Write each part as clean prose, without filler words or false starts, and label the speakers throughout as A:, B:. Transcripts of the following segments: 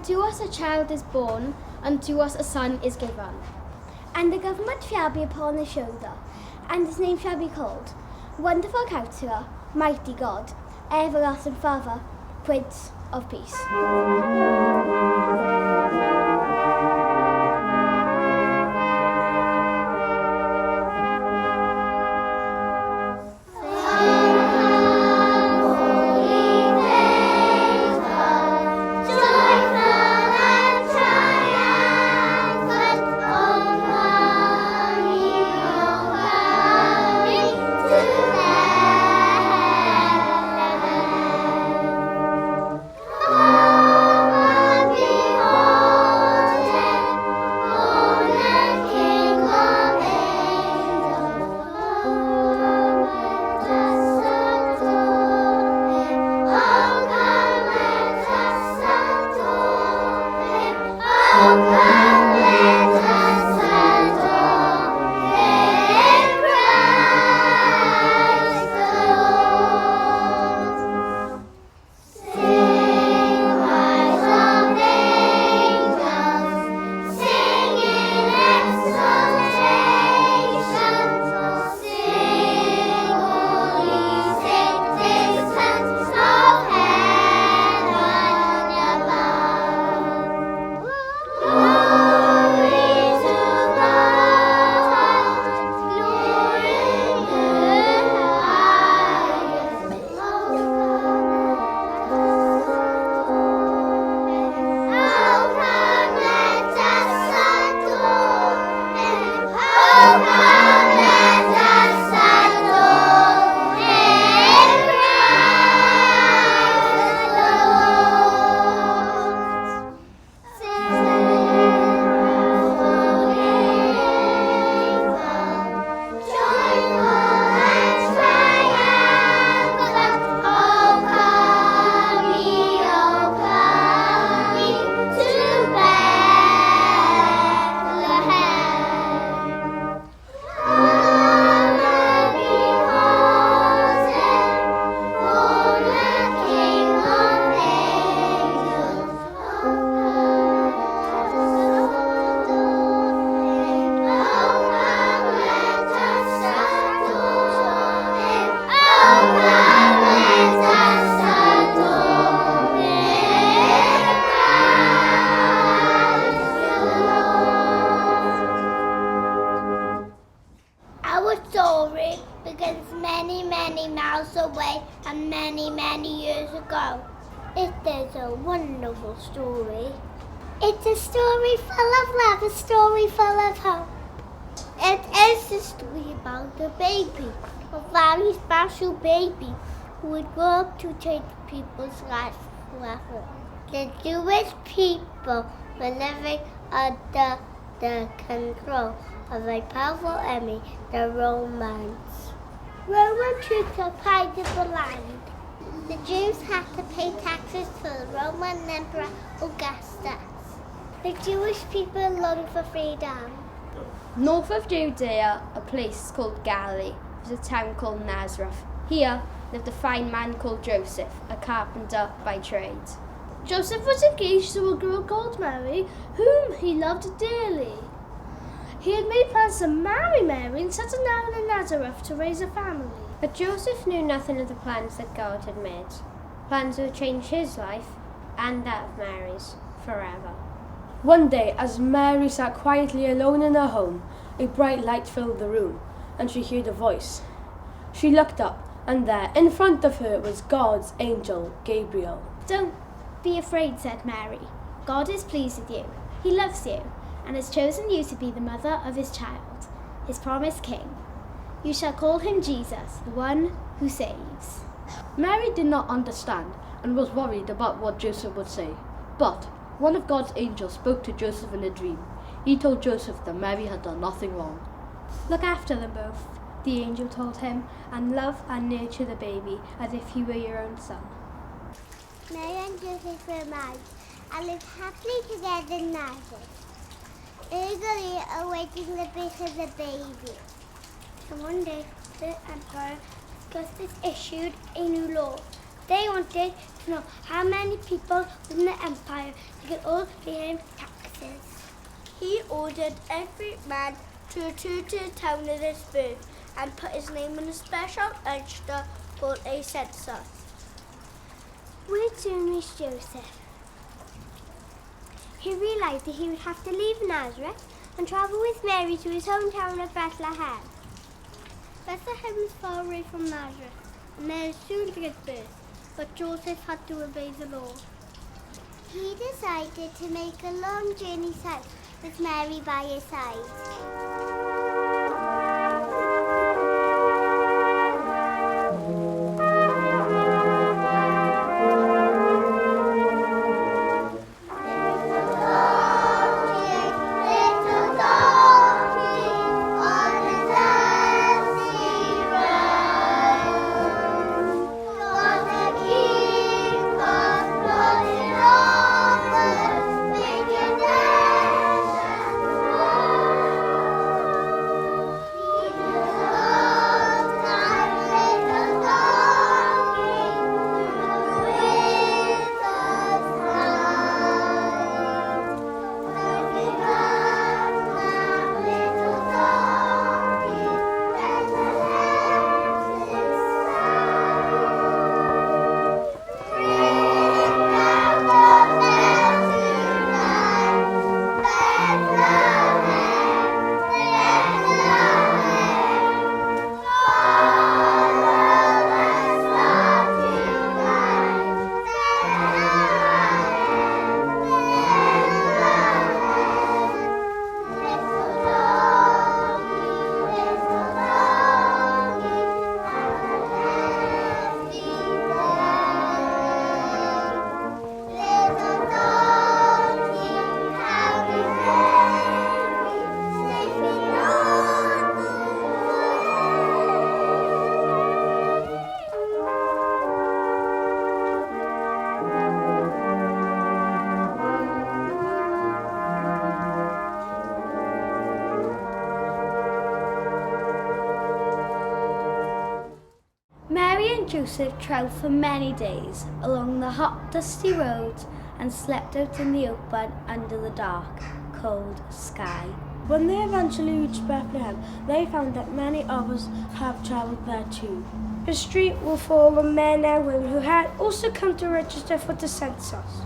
A: unto us a child is born, unto us a son is given.
B: And the government shall be upon his shoulder, and his name shall be called Wonderful Counselor, Mighty God, Everlasting Father, Prince of Peace.
C: Our story begins many, many miles away and many, many years ago. It is a wonderful story. It's a story full of love, a story full of hope. It is a story about a baby, a very special baby who would grow up to change people's lives forever. The Jewish people were living under the control of a powerful enemy, the Romans. Roman troops occupied the land. The Jews had to pay taxes to the Roman Emperor Augustus. The Jewish people longed for freedom.
A: North of Judea, a place called Galilee, was a town called Nazareth. Here lived a fine man called Joseph, a carpenter by trade.
D: Joseph was engaged to a girl called Mary, whom he loved dearly. He had made plans to marry Mary and settle down in Nazareth to raise a family.
E: But Joseph knew nothing of the plans that God had made. Plans that would change his life and that of Mary's forever.
F: One day, as Mary sat quietly alone in her home, a bright light filled the room, and she heard a voice. She looked up, and there, in front of her, was God's angel, Gabriel.
B: Don't be afraid, said Mary. God is pleased with you. He loves you, and has chosen you to be the mother of his child, his promised king. You shall call him Jesus, the one who saves.
G: Mary did not understand and was worried about what Joseph would say. But one of God's angels spoke to Joseph in a dream. He told Joseph that Mary had done nothing wrong.
B: Look after them both, the angel told him, and love and nurture the baby as if he were your own son.
C: Mary and Joseph were married and lived happily together in Nazareth, eagerly awaiting the birth of the baby. And one day, the Emperor Augustus issued a new law They wanted to know how many people in the empire they could all pay him taxes. He ordered every man to return to the town of his birth and put his name in a special register called a census. We soon reached Joseph. He realised that he would have to leave Nazareth and travel with Mary to his hometown of Bethlehem. Bethlehem was far away from Nazareth, and there was soon to give birth, but Joseph had to obey the law. He decided to make a long journey south with Mary by his side.
B: Mary and Joseph travelled for many days along the hot, dusty roads and slept out in the open under the dark, cold sky.
F: When they eventually reached Bethlehem, they found that many others have travelled there too. The street were full of men and women who had also come to register for the census.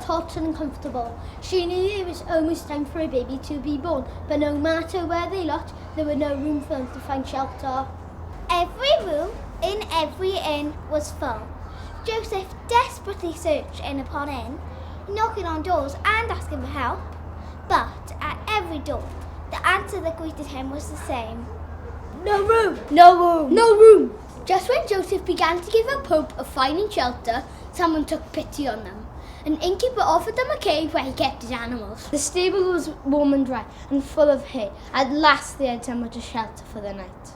B: Hot and uncomfortable. She knew it was almost time for a baby to be born, but no matter where they looked, there was no room for them to find shelter.
C: Every room in every inn was full. Joseph desperately searched inn upon inn, knocking on doors and asking for help. But at every door, the answer that greeted him was the same.
B: No room! No room! No room! Just when Joseph began to give up hope of finding shelter, someone took pity on them. An innkeeper offered them a cave where he kept his animals. The stable was warm and dry and full of hay. At last they had somewhere to shelter for the night.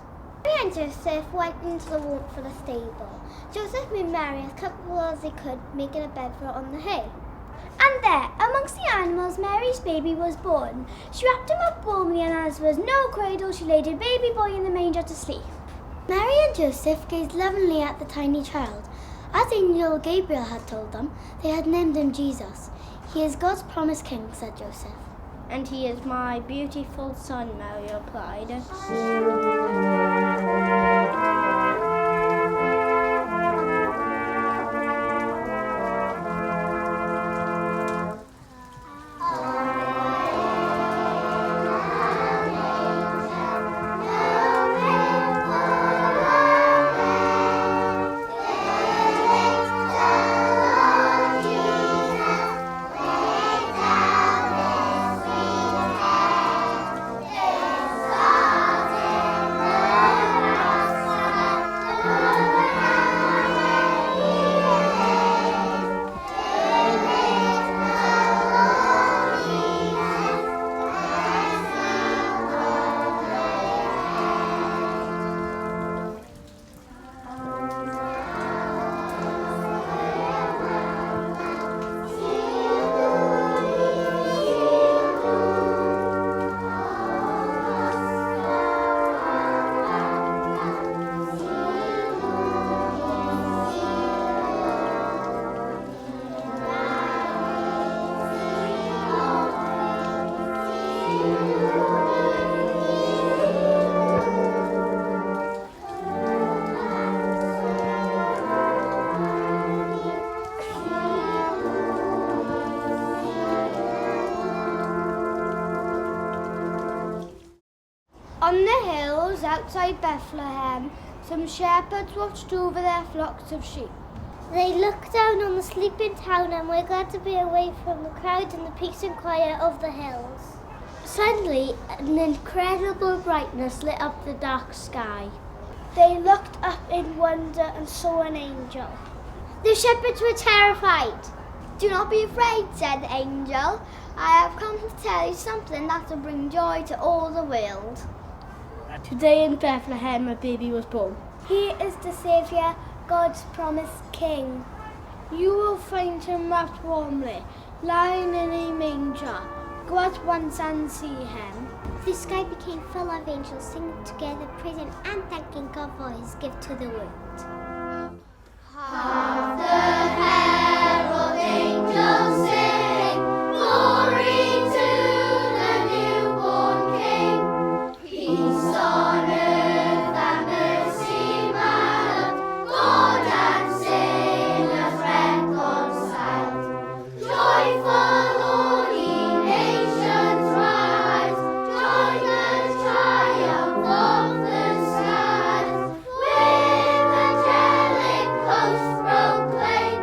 C: Mary and Joseph went into the warmth of the stable. Joseph made Mary as comfortable as he could, making a bed for her on the hay. And there, amongst the animals, Mary's baby was born. She wrapped him up warmly, and as there was no cradle, she laid a baby boy in the manger to sleep. Mary and Joseph gazed lovingly at the tiny child. As Angel Gabriel had told them, they had named him Jesus. He is God's promised king, said Joseph.
A: And he is my beautiful son, Mary replied.
C: outside Bethlehem, some shepherds watched over their flocks of sheep. They looked down on the sleeping town and were glad to be away from the crowd and the peace and quiet of the hills. Suddenly, an incredible brightness lit up the dark sky.
D: They looked up in wonder and saw an angel.
C: The shepherds were terrified. "Do not be afraid," said the angel. "I have come to tell you something that will bring joy to all the world.
D: Today in Bethlehem a baby was born.
C: He is the Saviour, God's promised King.
D: You will find him wrapped warmly, lying in a manger. Go at once and see him."
C: The sky became full of angels singing together, praising and thanking God for his gift to the world. Hark the herald angels sing, glory to the newborn King. Peace on earth and mercy mild, God and sinners reconciled. Joyful all ye nations rise, join the triumph of the skies. With angelic hosts proclaim,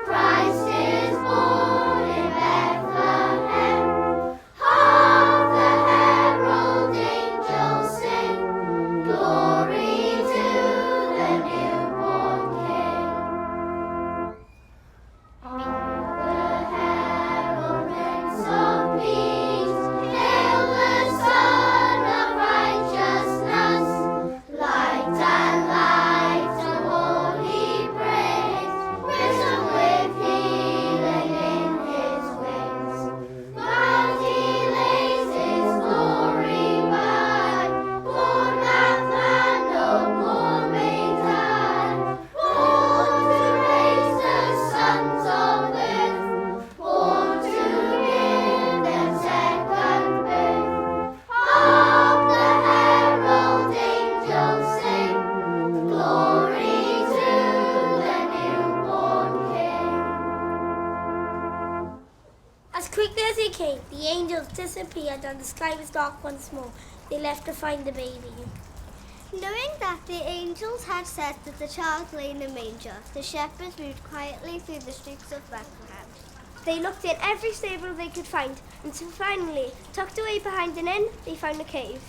C: Christ is born in Bethlehem. Hark the herald angels sing, glory to the newborn King. The herald Prince of Peace, hail the Son of Righteousness. Light and life to all he brings, risen with healing in his wings. Round he lays his glory by, born that man no more may die. Born to raise the sons of earth, born to give them second birth. Hark the herald angels sing, glory to the newborn King.
D: As quickly as they came, the angels disappeared and the sky was dark once more. They left to find the baby.
C: Knowing that the angels had said that the child lay in a manger, the shepherds moved quietly through the streets of Bethlehem.
D: They looked in every stable they could find, until finally, tucked away behind an inn, they found a cave.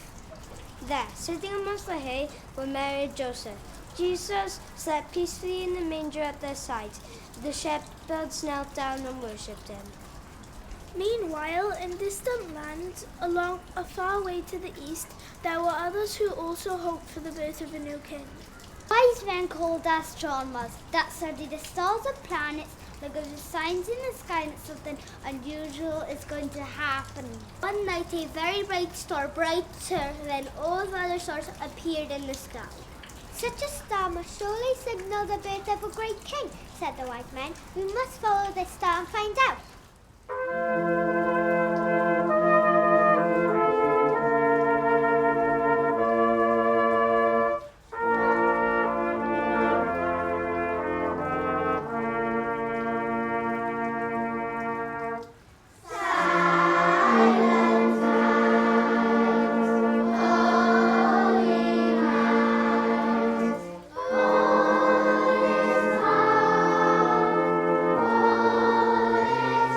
D: There, sitting amongst the hay, were Mary and Joseph. Jesus slept peacefully in the manger at their side. The shepherds knelt down and worshipped him. Meanwhile, in distant lands, along far away to the east, there were others who also hoped for the birth of a new king.
C: Wise men called astronomers that study the stars and planets, look at the signs in the sky that something unusual is going to happen. One night a very bright star, brighter than all the other stars, appeared in the sky. Such a star must surely signal the birth of a great king, said the wise men. We must follow this star and find out. All is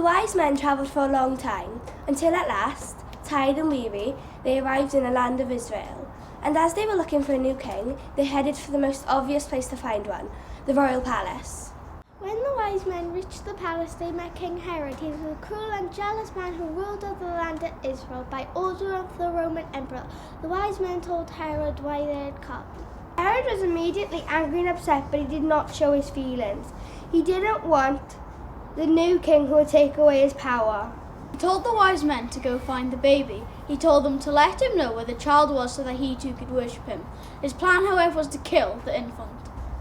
H: wise men travelled for a long time, until at last, tired and weary, they arrived in the land of Israel. And as they were looking for a new king, they headed for the most obvious place to find one, the royal palace.
B: When the wise men reached the palace, they met King Herod. He was a cruel and jealous man who ruled over the land of Israel by order of the Roman emperor. The wise men told Herod why they had come.
D: Herod was immediately angry and upset, but he did not show his feelings. He didn't want the new king who would take away his power.
I: He told the wise men to go find the baby. He told them to let him know where the child was so that he too could worship him. His plan, however, was to kill the infant.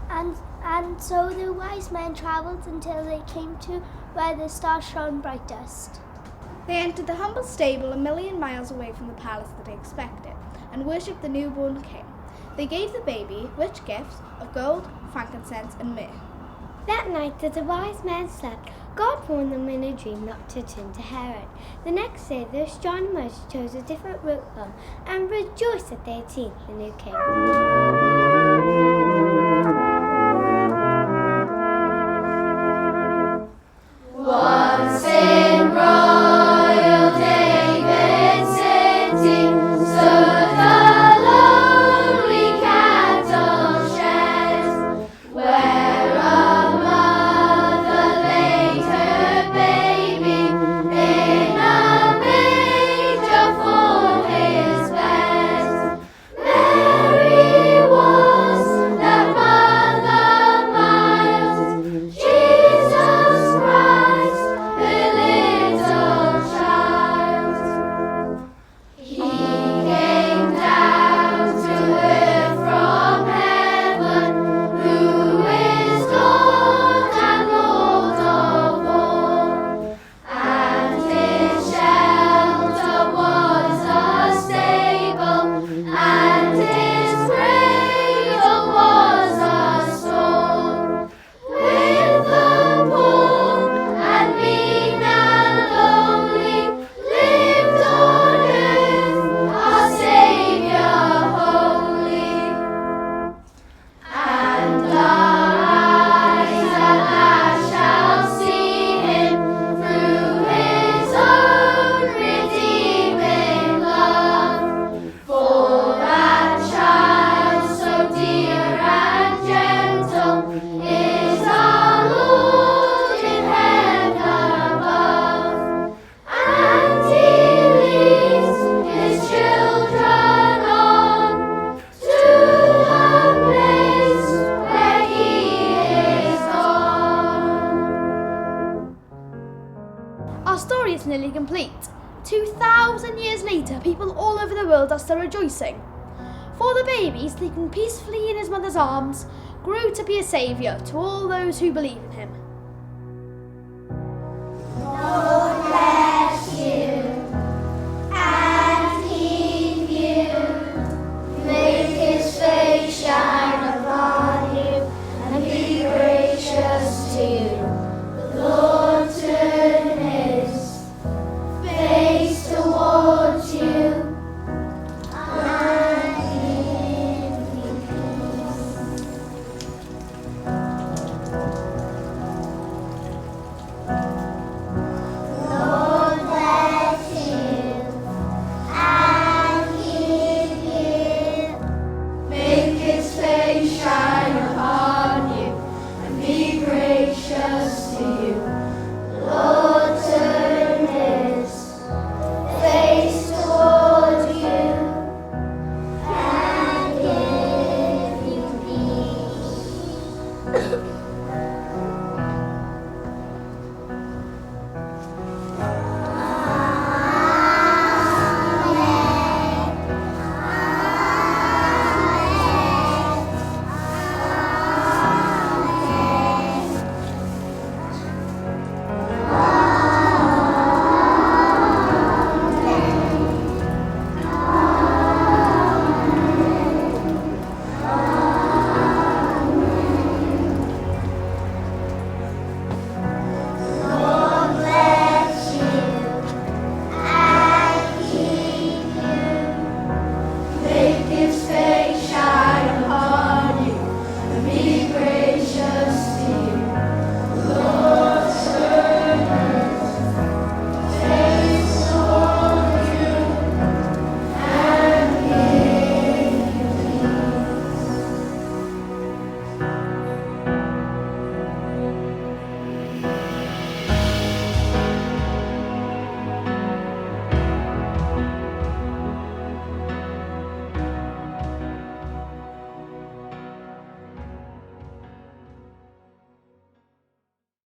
C: And so the wise men travelled until they came to where the star shone brightest.
I: They entered the humble stable 1,000,000 miles away from the palace that they expected and worshipped the newborn king. They gave the baby rich gifts of gold, frankincense and myrrh.
E: That night as the wise men slept, God warned them in a dream not to turn to Herod. The next day the astronomers chose a different route home and rejoiced that they had seen the new king.
A: Once in royal David's city stood the lonely cattle shed, where a mother laid her baby in a manger for his bed. Mary was that mother mild, Jesus Christ, her little child. He came down to earth from heaven, who is Lord and Lord of all, and his shelter was a stable, and his cradle was a stall. With the poor and mean and lonely lived on earth our Saviour holy. And our eyes at last shall see him through his own redeeming love. For that child so dear and gentle is our Lord in heaven above. And he leads his children on to the place where he is gone.
I: Our story is nearly complete. 2,000 years later, people all over the world are still rejoicing. For the baby, sleeping peacefully in his mother's arms, grew to be a saviour to all those who believe in him.